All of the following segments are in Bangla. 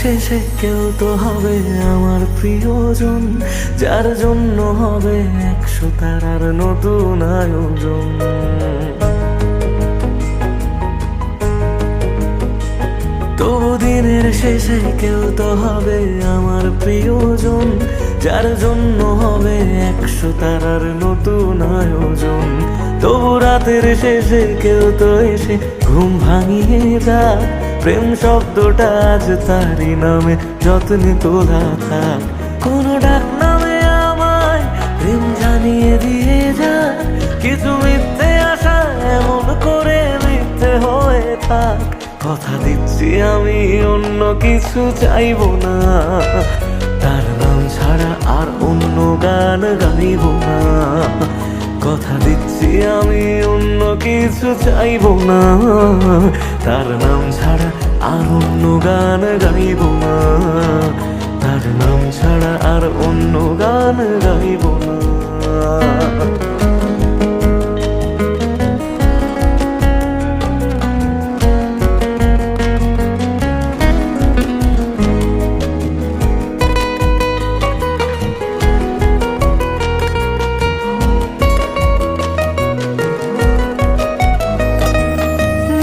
শেষে কেউ তো হবে আমার প্রিয়জন, যার জন্য হবে 100 তারার নতুন আয়োজন। তবু দিনের শেষে কেউ তো হবে আমার প্রিয়জন, যার জন্য হবে 100 তারার নতুন আয়োজন। তবু রাতের শেষে কেউ তো এসে ঘুম ভাঙিয়ে যাক, প্রেম শব্দটা আজ তারই নামে যত্নে তোলা থাক। কোনো ডাক নামে আমায় প্রেম জানিয়ে দিয়ে যাক, কিছু মিথ্যে আশা এমন করে মিথ্যে হয়ে থাক। কথা দিচ্ছি আমি অন্য কিছু চাইবো না, তার নাম ছাড়া আর অন্য গান গাইব না। কথা দিচ্ছি আমি অন্য কিছু চাইবো না, তার নাম ছাড়া আর অন্য গান গাইব না। তার নাম ছাড়া আর অন্য গান গাইব না।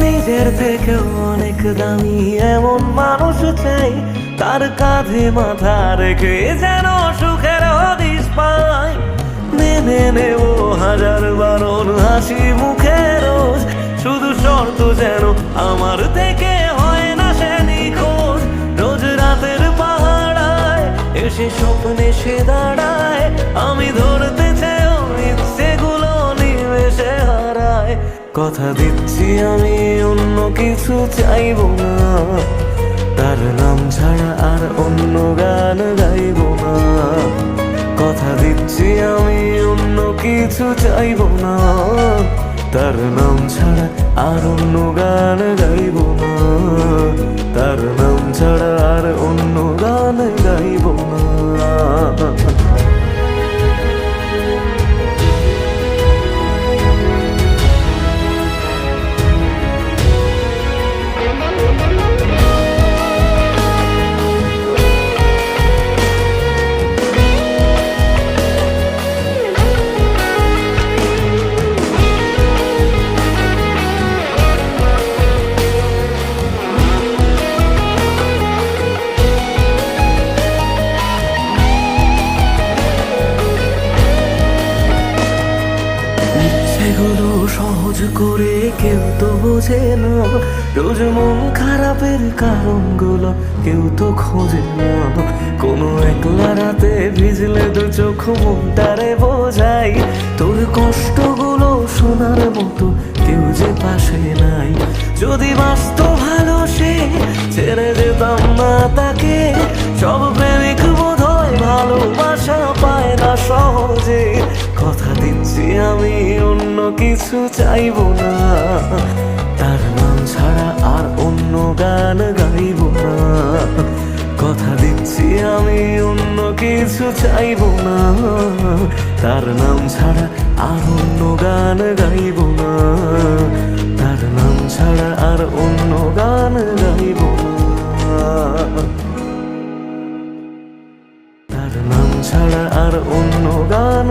নিজের থেকেও অনেক দামি এমন মানুষ চাই, তার কাঁধে মাথা রেখে যেন সুখের হদিশ পাই। মেনে নেব হাজার বারণ হাসি মুখে রোজ, শুধু শর্ত যেন আমার থেকে হয় না সে নিখোঁজ। রোজ রাতের পাহাড়ায় এসে স্বপ্নে সে দাঁড়ায়, আমি ধরতে চেয়েও ইচ্ছেগুলো নিমেষে হারায়। কথা দিচ্ছি আমি অন্য কিছু চাইবো না, তার নাম ছাড়া আর অন্য গান গাইব না। কথা দিচ্ছি আমি অন্য কিছু চাইবো না, তার নাম ছাড়া আর অন্য গান গাইব না। তার নাম ছাড়া আর অন্য গান গাইব না। এগুলো সহজ করে কেউ তো বোঝে না, রোজ মন খারাপের কারণগুলো কেউ তো খোঁজে না। কোনো একলা রাতে ভিজলে দু চোখ মনটারে বোঝাই, তোর কষ্টগুলো শোনার মতো কেউ যে পাশে নাই। যদি বাঁচত ভালো সে ছেড়ে যেতাম না তাকে, সব প্রেমিক বোধ হয় ভালোবাসা পায় না সহজে। কথা দিচ্ছি আমি অন্য কিছু চাইবো না, তার নাম ছাড়া আর অন্য গান গাইব না। কথা দিচ্ছি আমি অন্য কিছু চাইবো না, তার নাম ছাড়া আর অন্য গান গাইব না। তার নাম ছাড়া আর অন্য গান গাইব না। তার নাম ছাড়া আর অন্য গান